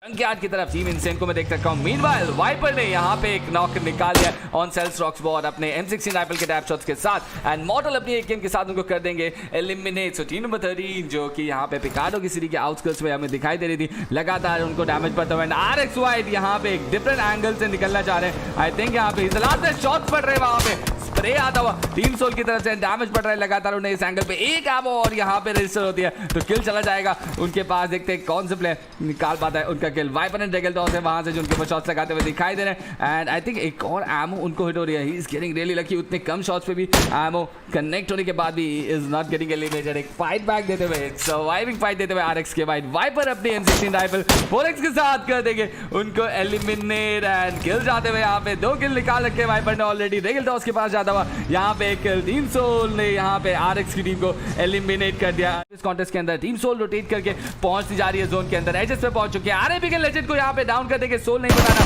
अंकियाट की तरफ team insane को मैं देख सकता हूं। मीनवाइल वाइपर ने यहाँ पे एक नॉक निकाल लिया ऑन सेल्स रॉक्सबॉर्ड अपने M16 राइफल के टैप शॉट्स के साथ एंड मॉडल अपनी एक गेम के साथ उनको कर देंगे एलिमिनेट। सो टीम नंबर 13 जो कि यहाँ पे पिकाडो की सीरीज के आउटस्कर्ट्स में हमें दिखाई दे रही थी, लगातार उनको डैमेज पड़ता हुआ एंड RX वाइड यहाँ पे एक डिफरेंट एंगल से निकलना चाह रहे हैं। आई थिंक यहाँ पे लास्ट में शॉट पड़ रहे हैं, वहां पे स्प्रे आता हुआ टीम सोल की तरफ से डैमेज पड़ रहा है लगातार उन्हें इस एंगल पे, एक एमो और यहाँ पे रजिस्टर होती है तो किल चला जाएगा उनके पास। देखते हैं कौन से प्लेयर निकाल पाता है उनका किल। वाइपर एंड रेगल टॉस है वहां से जो उनके ऊपर शॉट्स लगाते हुए दिखाई दे रहे हैं एंड आई थिंक एक और एमो उनको हिट हो रही है। He is getting really lucky, उतने कम शॉट्स पे भी एमो कनेक्ट होने के बाद भी इज नॉट गेटिंग एलिमिनेटेड। एक फाइट बैक देते हुए, सर्वाइविंग फाइट देते हुए RX के वाइड वाइपर अपनी M16 राइफल 4X के साथ कर देंगे उनको एलिमिनेट एंड किल जाते हुए यहाँ पे 2 किल निकाल रखे वाइपर ने ऑलरेडी। रेगल टॉस के पास जाता हुआ यहाँ पे एक टीम सोल ने यहाँ पे RX की टीम को एलिमिनेट कर दिया। इस कॉन्टेस्ट के अंदर टीम सोल रोटेट करके पहुंचती जा रही है जोन के अंदर, एजेस पे पहुंच चुके हैं। RAP के लेजेंड को यहाँ पे डाउन कर देंगे, सोल नहीं बताना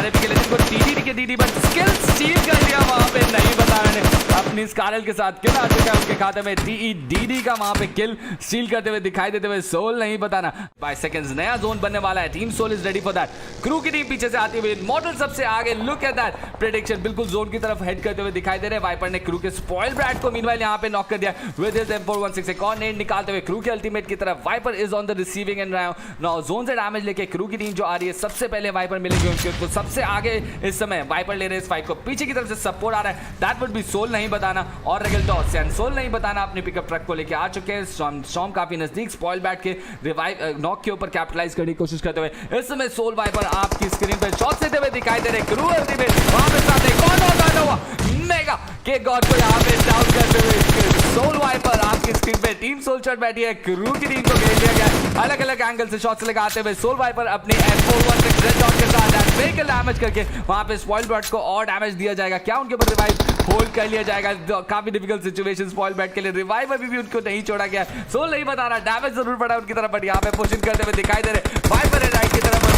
RAP के लेजेंड को TDD के DD बट स्किल स्टील कर लिया, वहां पे नहीं बता मैंने अपनी स्कारल के साथ किल आ चुका है उनके खाते में। TEDD का वहां पे किल स्टील करते हुए दिखाई देते हुए सोल नहीं बताना। 5 सेकंड्स नया जोन बनने वाला है, team Soul is ready for that. Crew की टीम पीछे से आती हुई, मॉडल सबसे आगे, लुक एट दैट प्रेडिक्शन बिल्कुल जोन की तरफ हेड करते हुए दिखाई दे रहे हैं। वाइपर ने क्रू के स्पॉइल ब्रैट को मीनवाइल यहां पे नॉक कर दिया विद हिज M416 एक और नेट निकालते हुए क्रू के अल्टीमेट की तरफ। Viper is on the receiving end now zone से डैमेज लेके क्रू की टीम जो आ रही है सबसे पहले वाइपर मिलेंगे उनको सबसे आगे। इस समय वाइपर ले रहे हैं इस फाइट को, पीछे की तरफ से सपोर्ट आ रहा है, दैट वुड बी सोल नहीं बताना और रेगल टॉस एंड सोल नहीं बताना अपने पिकअप ट्रक को लेके आ चुके हैं। स्टॉर्म काफी नजदीक, स्पॉइल बैट के रिवाइव नॉक के ऊपर कैपिटलाइज करने की कोशिश करते हुए इस समय सोल वाइपर आपकी स्क्रीन पे शॉट देते हुए दिखाई दे रहे। क्रू अल्टीमेट वहां पे साथ एक और नॉक आया हुआ मेगा के गॉड को यहाँ पे डाउन करते हुए सोल वाइपर आपकी स्क्रीन पे टीम सोल शॉट बैठी है। क्रू की टीम को घेर लिया गया, अलग अलग एंगल से शॉट्स लगाते हुए सोल वाइपर अपनी M416 रेड डॉट के साथ मेगा डैमेज करके वहां पे स्पॉइल बैट को और डैमेज दिया जाएगा। क्या उनके ऊपर रिवाइव होल्ड कर लिया जाएगा? काफी डिफिकल्ट सिचुएशन स्पॉइल बैट के लिए, रिवाइव अभी भी उनको नहीं छोड़ा गया। सोल नहीं बता रहा, डैमेज जरूर पड़ा उनकी तरफ बट यहाँ पे पुशिंग करते हुए दिखाई दे रहे। वाइपर राइट की तरफ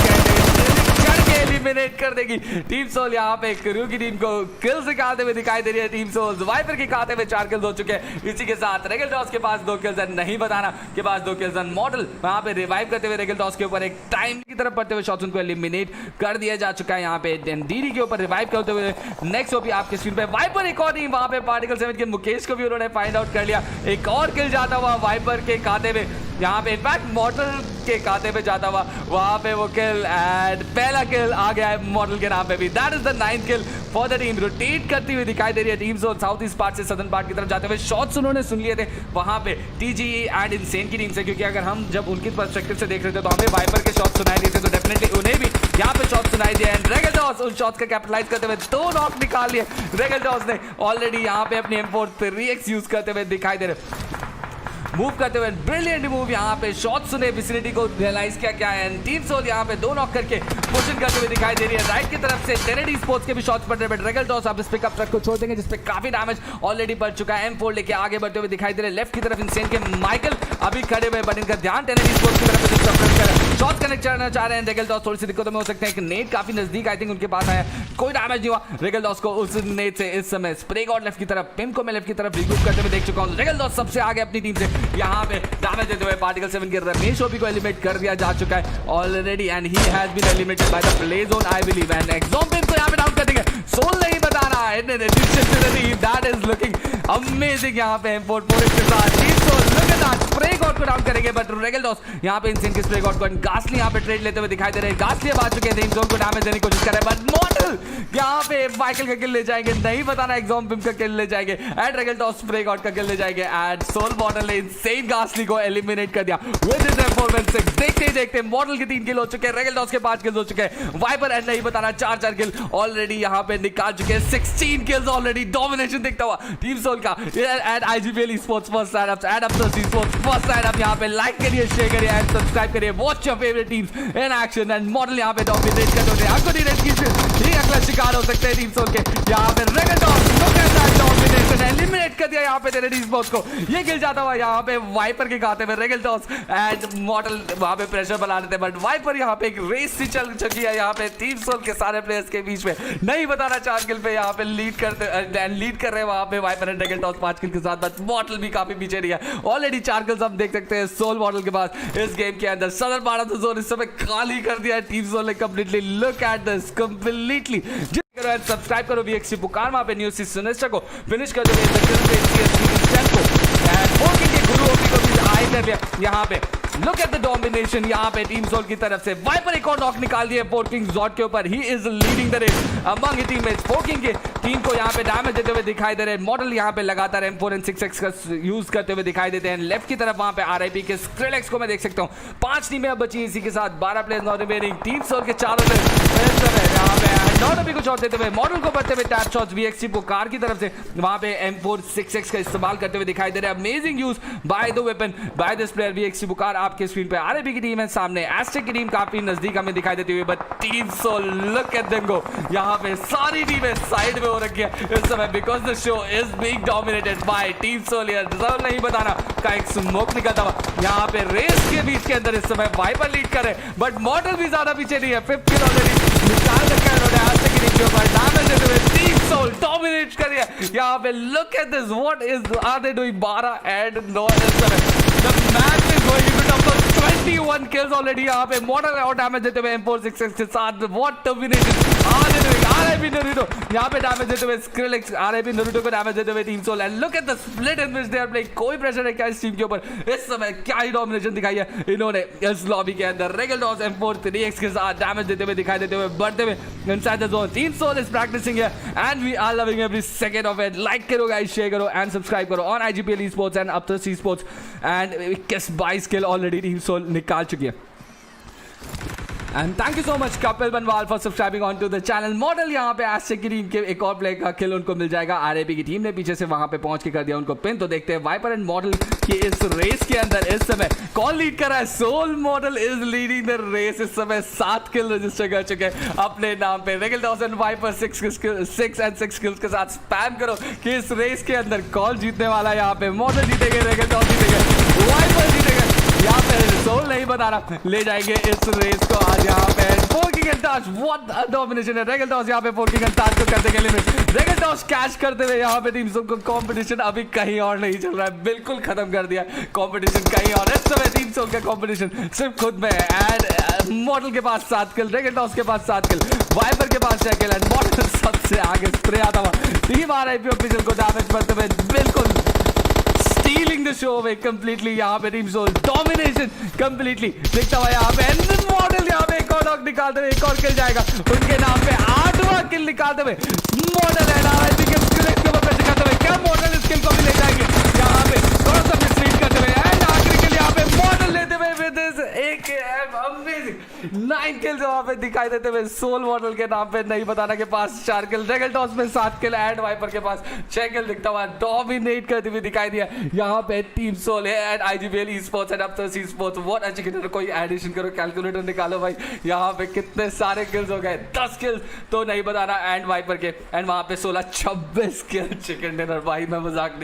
एलिमिनेट कर देगी टीम सोल। यहाँ पे क्रू की टीम को किल्स निकालते हुए दिखाई दे रही है टीम सोल। वाइपर के खाते में 4 किल्स हो चुके हैं, इसी के साथ रेगल टॉस के पास 2 किल्स नहीं बताना के पास 2 किल्स। मॉडल वहां पे रिवाइव करते हुए रेगल टॉस के ऊपर एक टाइम की तरफ पड़ते हुए शॉट्स उनको एलिमिनेट कर दिया जा चुका है। यहाँ पे डीडी के ऊपर रिवाइव करते हुए नेक्स्ट ओपी आपके स्क्रीन पे वाइपर एक और टीम वहां पे पार्टिकल 7 के मुकेश को भी उन्होंने फाइंड आउट कर लिया। एक और किल जाता हुआ वाइपर के खाते में, यहाँ पे इनफैक्ट मॉडल के खाते पे जाता हुआ वहां पे वो किल एंड पहला किल आ गया है मॉडल के नाम पे भी। That is the 9th kill for the team. Rotate करती हुई दिखाई दे रही है team Soul south east part से सदर्न पार्ट की तरफ जाते हुए। शॉट्स उन्होंने सुन लिए थे वहां पे TGE एंड इनसेन की टीम से, क्योंकि अगर हम जब उनकी पर्सपेक्टिव से देख रहे थे तो हमें वाइपर के शॉट सुनाई दिए थे, तो डेफिनेटली उन्हें भी यहाँ पे शॉट सुनाई दिए एंड रेगल टॉस उन शॉट्स का कैपिटलाइज करते हुए 2 नॉक निकाल लिए रेगल टॉस ने ऑलरेडी यहाँ पे अपनी M4 3X यूज करते हुए दिखाई दे रहे। मूव करते हुए ब्रिलियंट मूव, यहाँ पे शॉट सुने विसिनिटी को रियलाइज किया क्या है। टीम सोल यहाँ पे 2 नॉक करके पुशिंग करते हुए दिखाई दे रही है। राइट की तरफ से टेनेडी स्पोर्ट्स के भी शॉट्स पड़ रहे हैं बट रेगल टॉस आप इस पिकअप ट्रक को छोड़ देंगे जिसपे काफी डैमेज ऑलरेडी पड़ चुका है। M4 लेके आगे बढ़ते हुए दिखाई दे रहे। लेफ्ट की तरफ इनसेन के माइकल अभी खड़े हुए बट इनका ध्यान टेनेडी स्पोर्ट्स की तरफ शॉट कनेक्ट करना चाह रहे हैं। रेगल टॉस थोड़ी सी दिक्कतों में हो सकते हैं, नेट काफी नजदीक आई थिंक उनके पास आया, कोई डैमेज नहीं हुआ रेगल टॉस को उस नेट से। इस समय स्प्रे गॉड लेफ्ट की तरफ, पिम को मैं लेफ्ट की तरफ रिग्रूप करते हुए देख चुका हूं। रेगल टॉस सबसे आगे अपनी टीम से यहाँ पे डैमेज देते हुए पार्टिकल 7 के रमेश ओपी को एलिमिनेट कर दिया जा चुका है already and he has been eliminated by the play zone I believe and एक्सॉम्पिन को यहां पे डाउन कर देंगे। सोल नहीं बता रहा है, in addition to the team that is looking amazing. यहां पे M4 के साथ team Soul look at that spray god को डाउन करेंगे बट रेगल टॉस यहां पे इनसेन के स्प्रे गॉड को गास्ली यहां पे ट्रेड लेते हुए दिखाई दे रहे हैं। गास्ली अब आ चुके हैं, टीम जोन को डैमेज देने की कोशिश कर रहे हैं बट मॉडल यहां पे माइकल का किल ले जाएंगे, नहीं बताना एक्सॉम्पिन का किल ले जाएंगे and regal toss spray God का किल ले जाएंगे एंड सोल मॉडल ने इनसेन गास्ली को एलिमिनेट कर दिया विद हिज M416। देखते ही देखते मॉडल के 3 किल हो चुके हैं, रेगल टॉस के 5 किल हो चुके हैं। वाइपर एंड नहीं बताना 4 किल ऑलरेडी यहां पे निकाल चुके हैं। 16 किल्स ऑलरेडी, डोमिनेशन दिखता हुआ टीम सोल का and IGPL sports first side up and up sports first side up. यहां पे लाइक करिए, शेयर करिए एंड सब्सक्राइब करिए। Watch your favourite teams in action and model यहां पे डोमिनेट करते हैं। आपको नहीं रेड की अगला शिकार हो सकते हैं टीम सोल के। यहां पे regal toss look at that domination eliminate कर दिया यहाँ पे तेरे डी-स्पोर्ट्स को। ये गिर जाता हुआ यहाँ पे वाइपर के खाते में रेगलटॉस एंड मॉडल वहाँ पे प्रेशर बना देते हैं, बट वाइपर यहाँ पे एक रेस सी चल चुकी है यहाँ पे टीम सोल के सारे प्लेयर्स के बीच में। नहीं बताना 4 किल पे यहाँ पे लीड कर रहे हैं वहाँ पे वाइपर एंड रेगलटॉस 5 किल के साथ, बट मॉडल भी काफी पीछे नहीं है। ऑलरेडी 4 किल्स हम देख सकते हैं सोल मॉडल के पास इस गेम के अंदर। सदर बाड़ा तो जोन इस समय खाली कर दिया है टीम सोल ने completely. Look at this completely. Subscribe करो VXC पुकार वहां पे न्यूज़ सिनेस्टर को फिनिश कर दो के गुरु ओपी को भी आए कर दिया यहाँ पे। लुक एट द डोमिनेशन यहाँ पे टीम सोल की तरफ से। वाइपर एक और नॉक निकाल दिया फोर्किंग जॉट के ऊपर। He is leading the race among his teammates. फोर्किंग के टीम को यहाँ पे डैमेज देते हुए दिखाई दे रहे हैं। मॉडल यहाँ पे लगातार M4 and 6x का यूज करते हुए दिखाई देते हैं। लेफ्ट की तरफ वहां पे RIP के स्क्रिलेक्स को मैं देख सकता हूँ। 5 टीमें अब बची इसी के साथ, 12 players not remaining. Team Soul के चारों यहाँ पे नॉट अभी कुछ और देते हुए मॉडल को बढ़ते हुए टैप शॉट्स VXC पुकार की तरफ से वहां पे M4 6x का इस्तेमाल करते हुए दिखाई दे रहे हैं। Amazing use by the weapon by this player VXC पुकार। आपके स्क्रीन पे RIP की टीम है सामने, एस्टेक की टीम काफी नजदीक हमें दिखाई देती हुई, but team Soul look at them go. यहाँ पे सारी टीमें साइड में हो रखी है इस समय because the show is being dominated by team Soul. Result नहीं बताना का एक स्मोक निकलता हुआ यहाँ पे रेस के बीच के अंदर इस समय वाइपर लीड करे, बट मॉडल भी ज्यादा पीछे नहीं है। 5th किल ऑलरेडी निकाल रखा है उन्होंने एस्टेक की टीम के ऊपर। डैमेज देते हुए टीम सोल डोमिनेट कर दिया यहाँ पे। Look at this, what is are they doing? 12 and 9 इस समय the match is going into terms of 21 kills already यहाँ पे। मॉडल और डैमेज देते हुए M4 6x के साथ। What domination are they doing? RIP Naruto यहाँ पे डैमेज देते हुए स्क्रिलेक्स RIP नारुतो को डैमेज देते हुए team Soul. And look at the split in which they are playing. कोई प्रेशर है क्या इस टीम के ऊपर? इस समय क्या ही डोमिनेशन दिखाई है इन्होंने इस लॉबी के अंदर। रेगलटॉस M4 3x के साथ डैमेज देते हुए दिखाई देते हुए बढ़ते हुए inside the zone. Team Soul is practising here and we are loving every second of it. Like करो गाइस, शेयर करो एंड सब्सक्राइब करो on IGPL esports and Aptus esports। And 22 kill already team Soul निकाल चुकी है। And thank you so much Kapil Banwal for subscribing on to the channel. Model यहाँ पे asterisk की team के एक और प्लेयर का किल उनको मिल जाएगा। RIP की टीम ने पीछे से वहां पे पहुंच के कर दिया उनको पिन। तो देखते हैं वाइपर एंड मॉडल की इस रेस के अंदर इस समय कौन लीड कर रहा है। Soul Mortal is leading the race. इस समय 7 किल रजिस्टर कर चुके हैं अपने नाम पे। रेगलटॉस एंड वाइपर 6 and 6 किल्स के साथ स्पैम करो कि इस रेस के अंदर कौन जीतने वाला है। यहाँ पे मॉडल जीतेंगे, रेगलटॉस जीतेंगे, वाइपर जीतेंगे। यहाँ पे सोल नहीं बता रहा, ले जाएंगे इस रेस को आज यहाँ पे। Forking and touch, what a domination है। रेगलटॉस यहाँ पे फोर्किंग एंड टच को कर देंगे लिमिट। रेगलटॉस कैच करते हुए यहाँ पे टीम सोल को कंपटीशन अभी कहीं और नहीं चल रहा है, बिल्कुल खत्म कर दिया कंपटीशन कहीं और। इस समय टीम सोल का कंपटीशन सिर्फ खुद में है। एंड मॉडल के पास 7 किल, रेगलटॉस के पास 7 किल, वाइपर के पास 6 किल एंड मॉडल सबसे आगे स्प्रे आता हुआ। टीम RIP ऑफिशियल को डैमेज करते हुए बिल्कुल stealing the show away completely। यहाँ पे टीम सोल डोमिनेशन कंप्लीटली दिखता हुआ यहाँ पे। एंड मॉडल यहाँ पे एक और नॉक निकालते हुए एक और किल जाएगा उनके नाम पे। 8वां किल निकालते हुए मॉडल एंड RIP के स्किल के ऊपर प्रेशर करते हुए क्या मॉडल इस किल को भी ले जाएंगे यहाँ पे थोड़ा सा मिसलीड करते हुए। एंड आखिरी किल यहाँ पे मॉडल लेते हुए with this AKM amazing 9 kills वहाँ पे दिखाई देते हुए सोल मॉडल के नाम पे। नहीं बताना के पास 4 किल, रेगलटॉस में 7 किल एंड वाइपर के पास 6 किल दिखता हुआ डोमिनेट करते हुए दिखाई दिया यहाँ पे टीम सोल है। And IGPL esports and Aptus esports। What educator, कोई एडिशन करो, कैलकुलेटर निकालो भाई यहाँ पे कितने सारे किल्स हो गए। 10 किल्स तो नहीं बताना एंड वाइपर के। एंड वहां पे 16-26 किल चिकन डिनर भाई, मैं मजाक नहीं